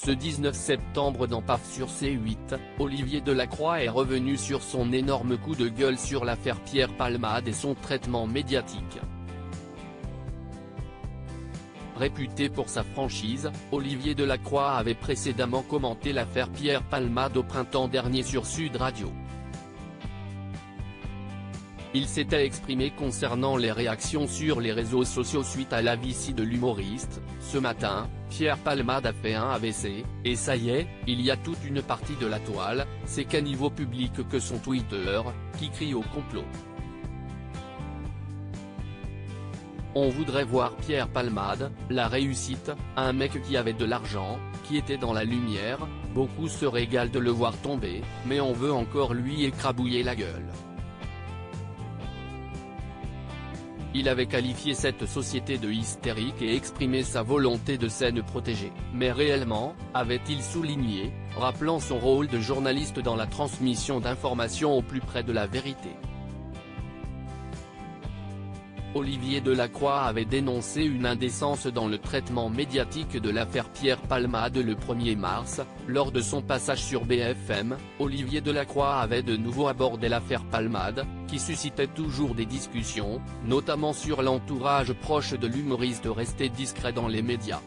Ce 19 septembre dans PAF sur C8, Olivier Delacroix est revenu sur son énorme coup de gueule sur l'affaire Pierre Palmade et son traitement médiatique. Réputé pour sa franchise, Olivier Delacroix avait précédemment commenté l'affaire Pierre Palmade au printemps dernier sur Sud Radio. Il s'était exprimé concernant les réactions sur les réseaux sociaux suite à l'AVC de l'humoriste. Ce matin, Pierre Palmade a fait un AVC, et ça y est, il y a toute une partie de la toile, c'est qu'à niveau public que son Twitter, qui crie au complot. On voudrait voir Pierre Palmade, la réussite, un mec qui avait de l'argent, qui était dans la lumière, beaucoup se régalent de le voir tomber, mais on veut encore lui écrabouiller la gueule. Il avait qualifié cette société de hystérique et exprimé sa volonté de scène protégée, mais réellement, avait-il souligné, rappelant son rôle de journaliste dans la transmission d'informations au plus près de la vérité. Olivier Delacroix avait dénoncé une indécence dans le traitement médiatique de l'affaire Pierre Palmade le 1er mars, lors de son passage sur BFM. Olivier Delacroix avait de nouveau abordé l'affaire Palmade, qui suscitait toujours des discussions, notamment sur l'entourage proche de l'humoriste resté discret dans les médias.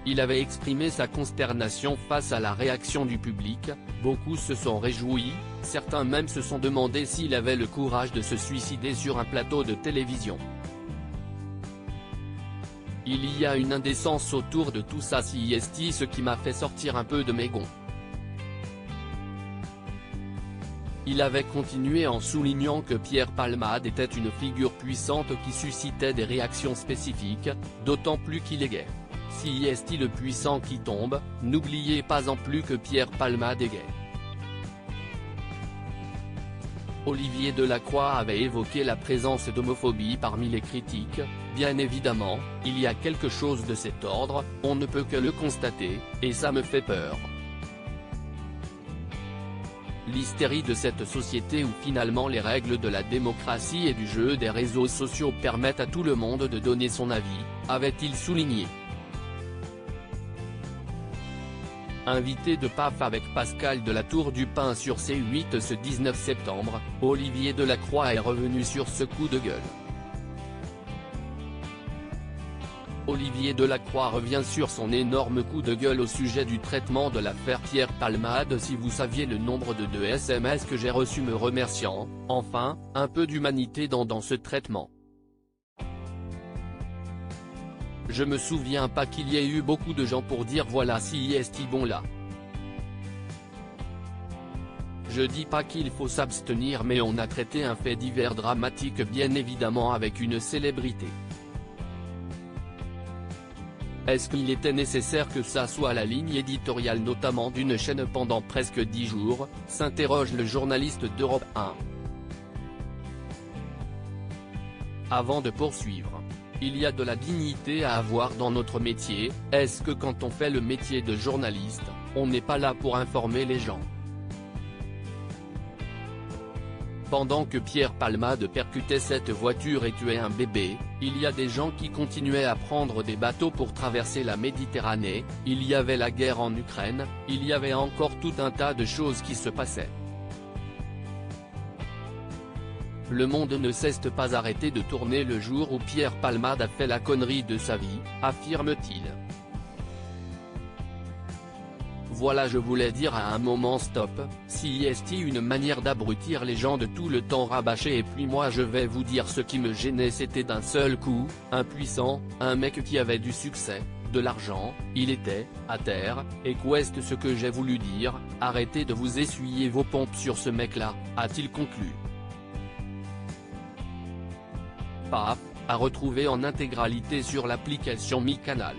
Il avait exprimé sa consternation face à la réaction du public, beaucoup se sont réjouis, certains même se sont demandé s'il avait le courage de se suicider sur un plateau de télévision. Il y a une indécence autour de tout ça, ce qui m'a fait sortir un peu de mes gonds. Il avait continué en soulignant que Pierre Palmade était une figure puissante qui suscitait des réactions spécifiques, d'autant plus qu'il est gay. Si est le puissant qui tombe, n'oubliez pas en plus que Pierre Palmade est gay. Olivier Delacroix avait évoqué la présence d'homophobie parmi les critiques. Bien évidemment, il y a quelque chose de cet ordre, on ne peut que le constater, et ça me fait peur. L'hystérie de cette société où finalement les règles de la démocratie et du jeu des réseaux sociaux permettent à tout le monde de donner son avis, avait-il souligné. Invité de PAF avec Pascal de la Tour du Pin sur C8 ce 19 septembre, Olivier Delacroix est revenu sur ce coup de gueule. Olivier Delacroix revient sur son énorme coup de gueule au sujet du traitement de l'affaire Pierre Palmade. Si vous saviez le nombre de SMS que j'ai reçus me remerciant, enfin, un peu d'humanité dans ce traitement. Je me souviens pas qu'il y ait eu beaucoup de gens pour dire voilà si est bon là. Je dis pas qu'il faut s'abstenir, mais on a traité un fait divers dramatique bien évidemment avec une célébrité. Est-ce qu'il était nécessaire que ça soit la ligne éditoriale notamment d'une chaîne pendant presque 10 jours, s'interroge le journaliste d'Europe 1. Avant de poursuivre. Il y a de la dignité à avoir dans notre métier. Est-ce que quand on fait le métier de journaliste, on n'est pas là pour informer les gens? Pendant que Pierre Palmade percutait cette voiture et tuait un bébé, il y a des gens qui continuaient à prendre des bateaux pour traverser la Méditerranée, il y avait la guerre en Ukraine, il y avait encore tout un tas de choses qui se passaient. Le monde ne cesse pas arrêter de tourner le jour où Pierre Palmade a fait la connerie de sa vie, affirme-t-il. Voilà, je voulais dire à un moment stop, si est une manière d'abrutir les gens de tout le temps rabâcher, et puis moi je vais vous dire ce qui me gênait, c'était d'un seul coup, un puissant, un mec qui avait du succès, de l'argent, il était, à terre, et qu'est-ce ce que j'ai voulu dire, arrêtez de vous essuyer vos pompes sur ce mec-là, a-t-il conclu. PAF, à retrouver en intégralité sur l'application Mi Canal.